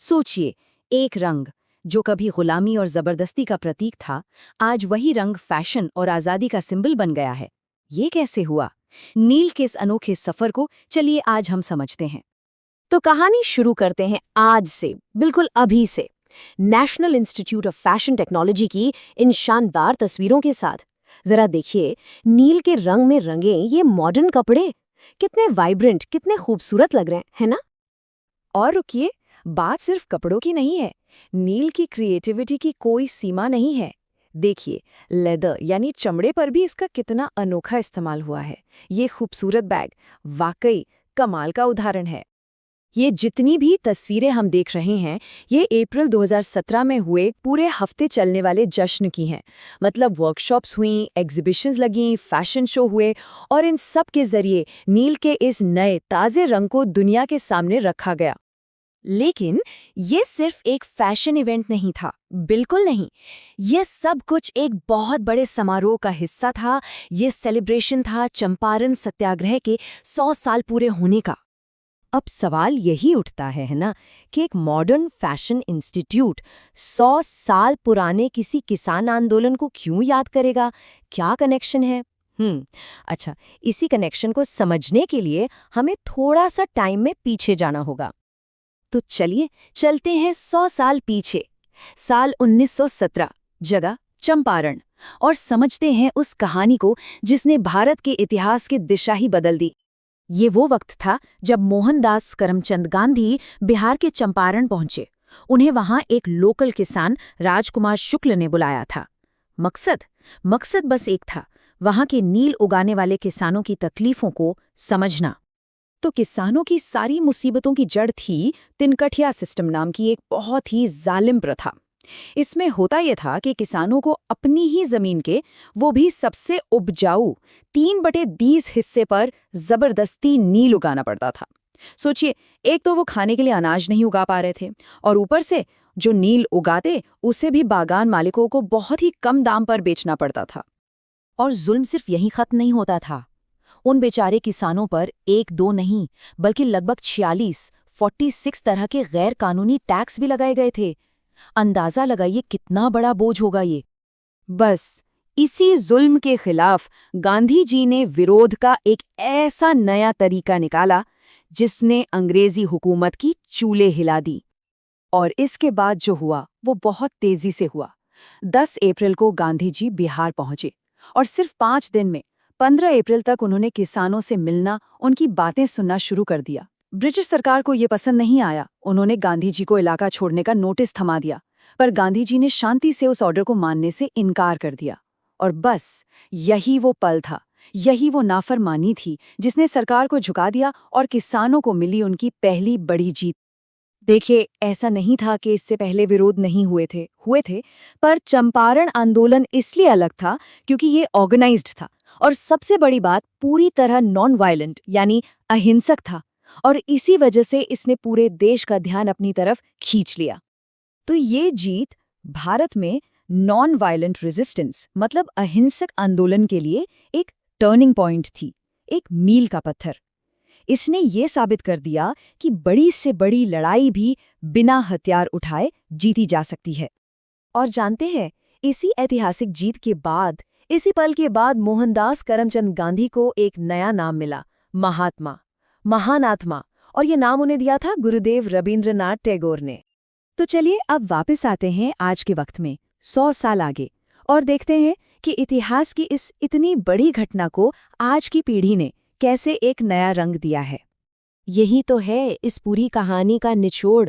सोचिए, एक रंग जो कभी गुलामी और जबरदस्ती का प्रतीक था, आज वही रंग फैशन और आजादी का सिंबल बन गया है। ये कैसे हुआ? नील के इस अनोखे सफर को चलिए आज हम समझते हैं। तो कहानी शुरू करते हैं आज से, बिल्कुल अभी से। National institute of fashion technology की इन शानदार तस्वीरों के साथ। जरा देखिए, नील के रंग में रंगे ये मॉडर्न कपड़े कितने वाइब्रेंट, कितने खूबसूरत लग रहे हैं, है ना? और रुकिए, बात सिर्फ कपड़ों की नहीं है। नील की क्रिएटिविटी की कोई सीमा नहीं है। देखिए, लेदर यानी चमड़े पर भी इसका कितना अनोखा इस्तेमाल हुआ है। ये खूबसूरत बैग वाकई कमाल का उदाहरण है। ये जितनी भी तस्वीरें हम देख रहे हैं, ये अप्रैल 2017 में हुए पूरे हफ्ते चलने वाले जश्न की हैं। मतलब वर्कशॉप्स हुई, एग्जीबिशंस लगीं, फैशन शो हुए और इन सब के जरिए नील के इस नए ताज़े रंग को दुनिया के सामने रखा गया। लेकिन ये सिर्फ एक फैशन इवेंट नहीं था, बिल्कुल नहीं। ये सब कुछ एक बहुत बड़े समारोह का हिस्सा था। ये सेलिब्रेशन था चंपारण सत्याग्रह के 100 साल पूरे होने का। अब सवाल यही उठता है ना, कि एक मॉडर्न फैशन इंस्टीट्यूट 100 साल पुराने किसी किसान आंदोलन को क्यों याद करेगा? क्या कनेक्शन है? अच्छा, इसी कनेक्शन को समझने के लिए हमें थोड़ा सा टाइम में पीछे जाना होगा। तो चलिए चलते हैं 100 साल पीछे, साल 1917, जगह चंपारण, और समझते हैं उस कहानी को जिसने भारत के इतिहास की दिशा ही बदल दी। ये वो वक्त था जब मोहनदास करमचंद गांधी बिहार के चंपारण पहुंचे। उन्हें वहां एक लोकल किसान राजकुमार शुक्ल ने बुलाया था। मकसद बस एक था, वहां के नील उगाने वाले किसानों की तकलीफों को समझना। तो किसानों की सारी मुसीबतों की जड़ थी तिनकठिया सिस्टम नाम की एक बहुत ही जालिम प्रथा। इसमें होता यह था कि किसानों को अपनी ही जमीन के, वो भी सबसे उपजाऊ 3/20 हिस्से पर जबरदस्ती नील उगाना पड़ता था। सोचिए, एक तो वो खाने के लिए अनाज नहीं उगा पा रहे थे, और ऊपर से जो नील उगाते उसे भी बागान मालिकों को बहुत ही कम दाम पर बेचना पड़ता था। और जुल्म सिर्फ यहीं खत्म नहीं होता था। उन बेचारे किसानों पर एक दो नहीं, बल्कि लगभग 46 तरह के गैर कानूनी टैक्स भी लगाए गए थे। अंदाजा लगाइए कितना बड़ा बोझ होगा ये। बस इसी जुल्म के खिलाफ गांधी जी ने विरोध का एक ऐसा नया तरीका निकाला जिसने अंग्रेजी हुकूमत की चूल्हे हिला दी। और इसके बाद जो हुआ वो बहुत तेजी से हुआ। 10 अप्रैल को गांधी जी बिहार पहुंचे और सिर्फ 5 दिन में 15 अप्रैल तक उन्होंने किसानों से मिलना, उनकी बातें सुनना शुरू कर दिया। ब्रिटिश सरकार को ये पसंद नहीं आया। उन्होंने गांधी जी को इलाका छोड़ने का नोटिस थमा दिया, पर गांधी जी ने शांति से उस ऑर्डर को मानने से इनकार कर दिया। और बस यही वो पल था, यही वो नाफरमानी थी जिसने सरकार को झुका दिया और किसानों को मिली उनकी पहली बड़ी जीत। देखिए, ऐसा नहीं था कि इससे पहले विरोध नहीं हुए थे, पर चंपारण आंदोलन इसलिए अलग था क्योंकि ये ऑर्गेनाइज्ड था, और सबसे बड़ी बात, पूरी तरह नॉन वायलेंट यानी अहिंसक था। और इसी वजह से इसने पूरे देश का ध्यान अपनी तरफ खींच लिया। तो ये जीत भारत में नॉन वायलेंट रेजिस्टेंस मतलब अहिंसक आंदोलन के लिए एक टर्निंग पॉइंट थी, एक मील का पत्थर। इसने ये साबित कर दिया कि बड़ी से बड़ी लड़ाई भी बिना हथियार उठाए जीती जा सकती है। और जानते हैं, इसी ऐतिहासिक जीत के बाद, इसी पल के बाद मोहनदास करमचंद गांधी को एक नया नाम मिला, महात्मा, महान आत्मा। और ये नाम उन्हें दिया था गुरुदेव रवींद्रनाथ टैगोर ने। तो चलिए अब वापस आते हैं आज के वक्त में, 100 साल आगे, और देखते हैं कि इतिहास की इस इतनी बड़ी घटना को आज की पीढ़ी ने कैसे एक नया रंग दिया है। यही तो है इस पूरी कहानी का निचोड़।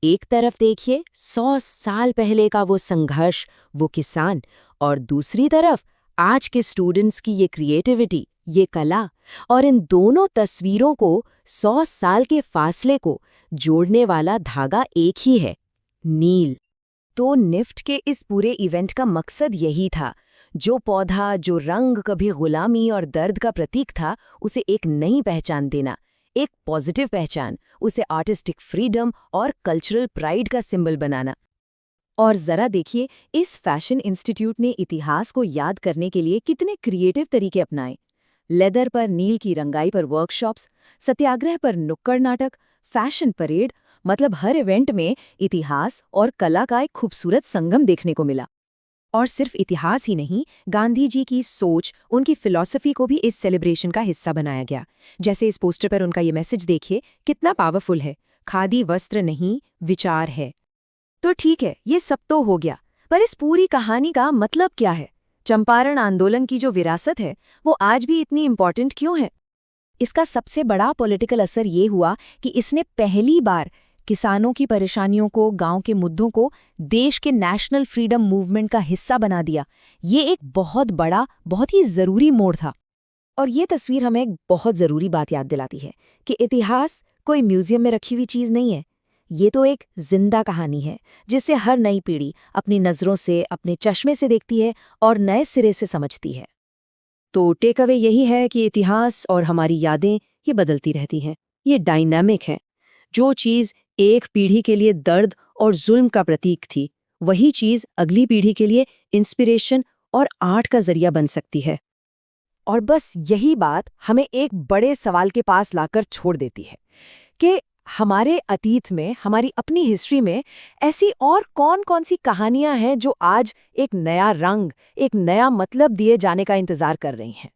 एक तरफ देखिए 100 साल पहले का वो संघर्ष, वो किसान, और दूसरी तरफ आज के स्टूडेंट्स की ये क्रिएटिविटी, ये कला। और इन दोनों तस्वीरों को, 100 साल के फासले को जोड़ने वाला धागा एक ही है, नील। तो निफ्ट के इस पूरे इवेंट का मकसद यही था, जो पौधा, जो रंग कभी गुलामी और दर्द का प्रतीक था, उसे एक नई पहचान देना, एक पॉजिटिव पहचान, उसे आर्टिस्टिक फ्रीडम और कल्चरल प्राइड का सिंबल बनाना। और जरा देखिए, इस फैशन इंस्टीट्यूट ने इतिहास को याद करने के लिए कितने क्रिएटिव तरीके अपनाए। लेदर पर नील की रंगाई पर वर्कशॉप्स, सत्याग्रह पर नुक्कड़ नाटक, फैशन परेड, मतलब हर इवेंट में इतिहास और कला का एक खूबसूरत संगम देखने को मिला। और सिर्फ इतिहास ही नहीं, गांधी जी की सोच, उनकी फिलॉसफी को भी इस सेलिब्रेशन का हिस्सा बनाया गया। जैसे इस पोस्टर पर उनका ये मैसेज देखिए, कितना पावरफुल है। खादी वस्त्र नहीं, विचार है। तो ठीक है, ये सब तो हो गया, पर इस पूरी कहानी का मतलब क्या है? चंपारण आंदोलन की जो विरासत है, वो आज भी इतनी इम्पोर्टेंट क्यों है? इसका सबसे बड़ा पॉलिटिकल असर ये हुआ कि इसने पहली बार किसानों की परेशानियों को, गांव के मुद्दों को देश के नेशनल फ्रीडम मूवमेंट का हिस्सा बना दिया। ये एक बहुत बड़ा, बहुत ही ज़रूरी मोड़ था। और ये तस्वीर हमें एक बहुत ज़रूरी बात याद दिलाती है कि इतिहास कोई म्यूजियम में रखी हुई चीज़ नहीं है। ये तो एक जिंदा कहानी है जिसे हर नई पीढ़ी अपनी नज़रों से, अपने चश्मे से देखती है और नए सिरे से समझती है। तो टेक अवे यही है कि इतिहास और हमारी यादें ये बदलती रहती हैं, ये डायनामिक है। जो चीज़ एक पीढ़ी के लिए दर्द और जुल्म का प्रतीक थी, वही चीज़ अगली पीढ़ी के लिए इंस्पिरेशन और आर्ट का जरिया बन सकती है। और बस यही बात हमें एक बड़े सवाल के पास लाकर छोड़ देती है कि हमारे अतीत में, हमारी अपनी हिस्ट्री में ऐसी और कौन-कौन सी कहानियां हैं जो आज एक नया रंग, एक नया मतलब दिए जाने का इंतजार कर रही हैं।